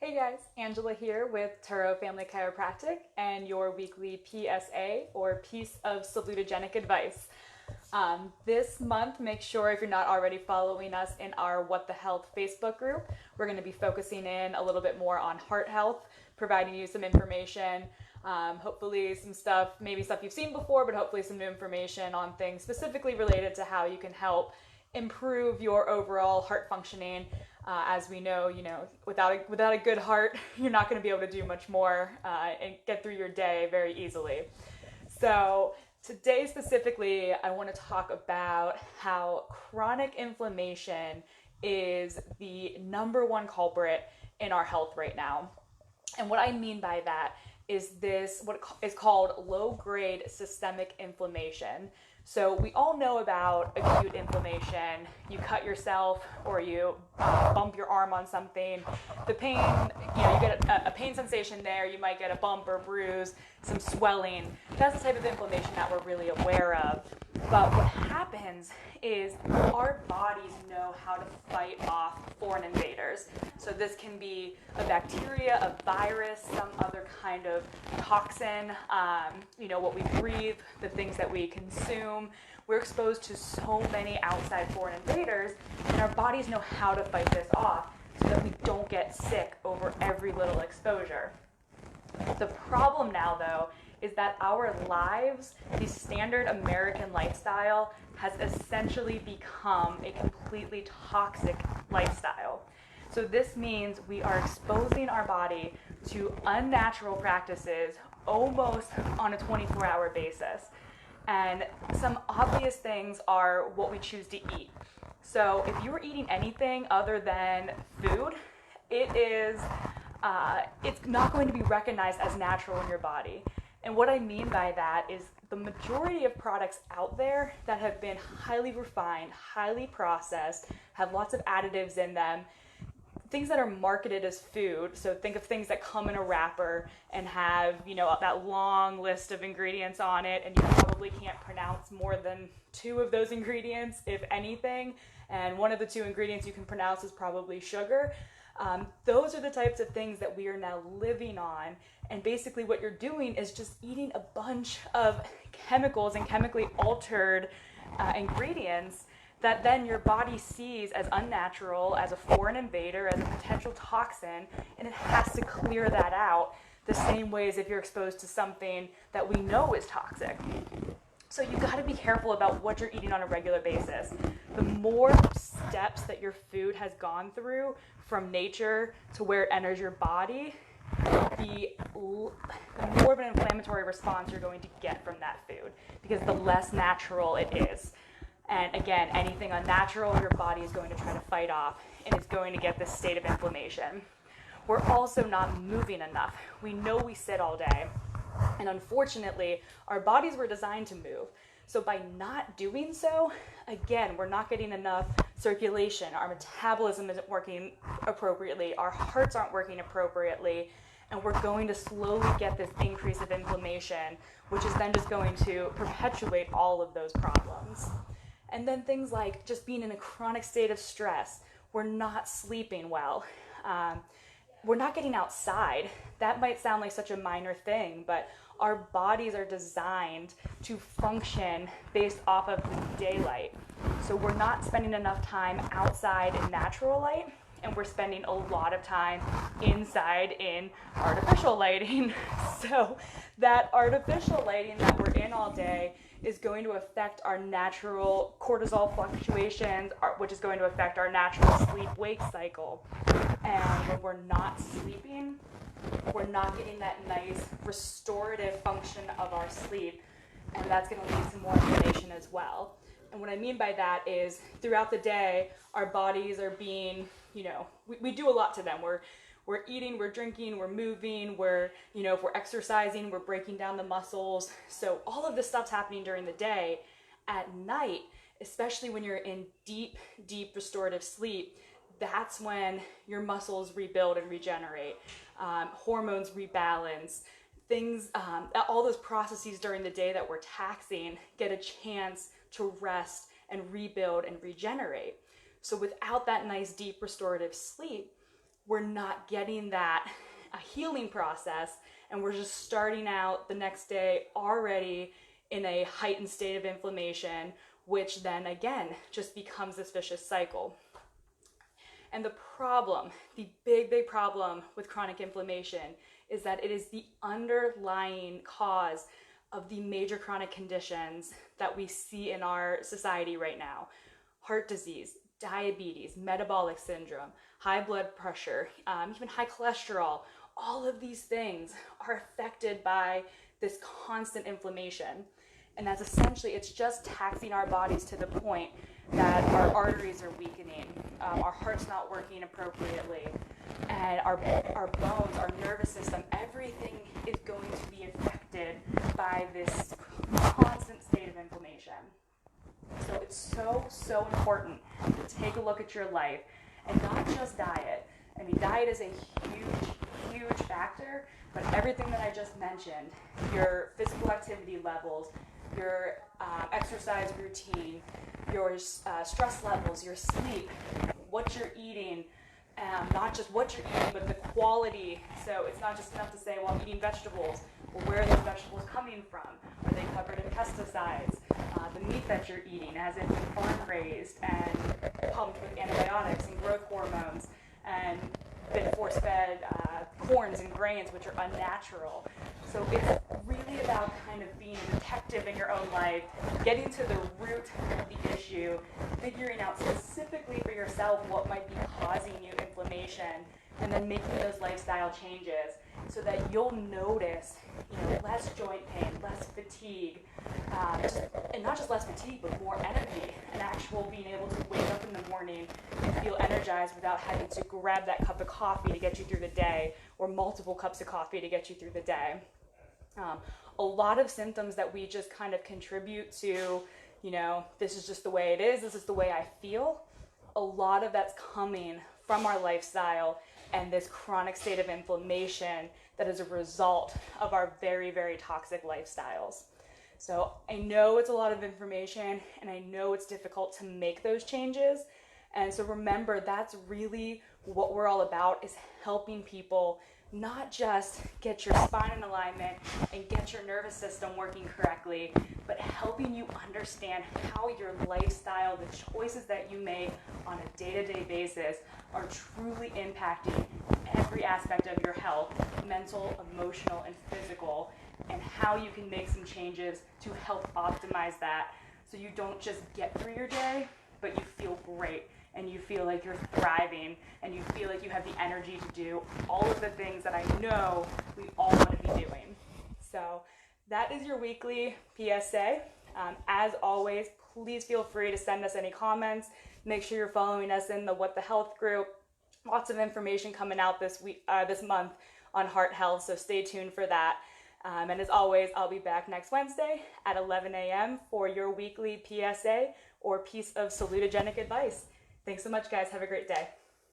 Hey guys, Angela here with Turo Family Chiropractic and your weekly PSA or Piece of Salutogenic Advice. This month, make sure if you're not already following us in our What the Health Facebook group, we're going to be focusing in a little bit more on heart health, providing you some information, hopefully some stuff, maybe stuff you've seen before, but hopefully some new information on things specifically related to how you can help improve your overall heart functioning. As we know, without a good heart, you're not going to be able to do much more and get through your day very easily. So today specifically, I want to talk about how chronic inflammation is the number one culprit in our health right now. And what I mean by that is what is called low-grade systemic inflammation. So we all know about acute inflammation. You cut yourself or you bump your arm on something. The pain, you get a pain sensation there. You might get a bump or bruise, some swelling. That's the type of inflammation that we're really aware of. But what happens is our bodies know how to fight off foreign invaders. So this can be a bacteria, a virus, some other kind of toxin, what we breathe, the things that we consume. We're exposed to so many outside foreign invaders, and our bodies know how to fight this off so that we don't get sick over every little exposure. The problem now, though, is that our lives, the standard American lifestyle, has essentially become a completely toxic lifestyle. So this means we are exposing our body to unnatural practices almost on a 24-hour basis. And some obvious things are what we choose to eat. So if you're eating anything other than food, it's not going to be recognized as natural in your body. And what I mean by that is the majority of products out there that have been highly refined, highly processed, have lots of additives in them, things that are marketed as food. So think of things that come in a wrapper and have, that long list of ingredients on it, and you probably can't pronounce more than 2 of those ingredients, if anything. And one of the 2 ingredients you can pronounce is probably sugar. Those are the types of things that we are now living on. And basically what you're doing is just eating a bunch of chemicals and chemically altered ingredients that then your body sees as unnatural, as a foreign invader, as a potential toxin, and it has to clear that out the same way as if you're exposed to something that we know is toxic. So you got to be careful about what you're eating on a regular basis. The more steps that your food has gone through from nature to where it enters your body, the more of an inflammatory response you're going to get from that food, because the less natural it is. And again, anything unnatural, your body is going to try to fight off, and it's going to get this state of inflammation. We're also not moving enough. We know we sit all day, and unfortunately, our bodies were designed to move. So by not doing so, again, we're not getting enough circulation. Our metabolism isn't working appropriately. Our hearts aren't working appropriately. And we're going to slowly get this increase of inflammation, which is then just going to perpetuate all of those problems. And then things like just being in a chronic state of stress. We're not sleeping well. We're not getting outside. That might sound like such a minor thing, but our bodies are designed to function based off of the daylight. So we're not spending enough time outside in natural light, and we're spending a lot of time inside in artificial lighting. So that artificial lighting that we're in all day is going to affect our natural cortisol fluctuations, which is going to affect our natural sleep-wake cycle. And when we're not sleeping, we're not getting that nice restorative function of our sleep, and that's going to lead to more inflammation as well. And what I mean by that is throughout the day, our bodies are being, we do a lot to them. We're eating, we're drinking, we're moving, if we're exercising, we're breaking down the muscles. So all of this stuff's happening during the day. At night, especially when you're in deep, deep restorative sleep, that's when your muscles rebuild and regenerate. Hormones rebalance. Things, all those processes during the day that we're taxing get a chance to rest and rebuild and regenerate. So without that nice deep restorative sleep, we're not getting that healing process, and we're just starting out the next day already in a heightened state of inflammation, which then again just becomes this vicious cycle. And the problem, the big problem with chronic inflammation is that it is the underlying cause of the major chronic conditions that we see in our society right now. Heart disease, diabetes, metabolic syndrome, high blood pressure, even high cholesterol. All of these things are affected by this constant inflammation. And that's essentially, it's just taxing our bodies to the point that our arteries are weakening, our heart's not working appropriately, and our bones, our nervous system, everything is going to be affected by this constant state of inflammation. So it's so important to take a look at your life, and not just diet. I mean, diet is a huge factor, but everything that I just mentioned, your physical activity levels, your exercise routine, your stress levels, your sleep, what you're eating, not just what you're eating, but the quality. So it's not just enough to say, well, I'm eating vegetables. Well, where are those vegetables coming from? Are they covered in pesticides? The meat that you're eating, has it been farm raised and pumped with antibiotics and growth hormones and been force-fed corns and grains, which are unnatural. So it's really about kind of being a detective in your own life, getting to the root of the issue, figuring out specifically for yourself what might be causing you inflammation, and then making those lifestyle changes so that you'll notice, less joint pain, less fatigue, and not just less fatigue, but more energy, and actual being able to wake up in the morning and feel energized without having to grab that cup of coffee to get you through the day, or multiple cups of coffee to get you through the day. A lot of symptoms that we just kind of contribute to, this is just the way it is, this is the way I feel. A lot of that's coming from our lifestyle and this chronic state of inflammation that is a result of our very toxic lifestyles. So I know it's a lot of information, and I know it's difficult to make those changes. And so remember, that's really what we're all about, is helping people not just get your spine in alignment and get your nervous system working correctly, but helping you understand how your lifestyle, the choices that you make on a day-to-day basis, are truly impacting every aspect of your health, mental, emotional, and physical, and how you can make some changes to help optimize that so you don't just get through your day, but you feel great, and you feel like you're thriving, and you feel like you have the energy to do all of the things that I know we all want to be doing. So that is your weekly PSA. As always, please feel free to send us any comments. Make sure you're following us in the What the Health group. Lots of information coming out this month on heart health, so stay tuned for that. And as always, I'll be back next Wednesday at 11 a.m. for your weekly PSA, or piece of salutogenic advice. Thanks so much, guys. Have a great day.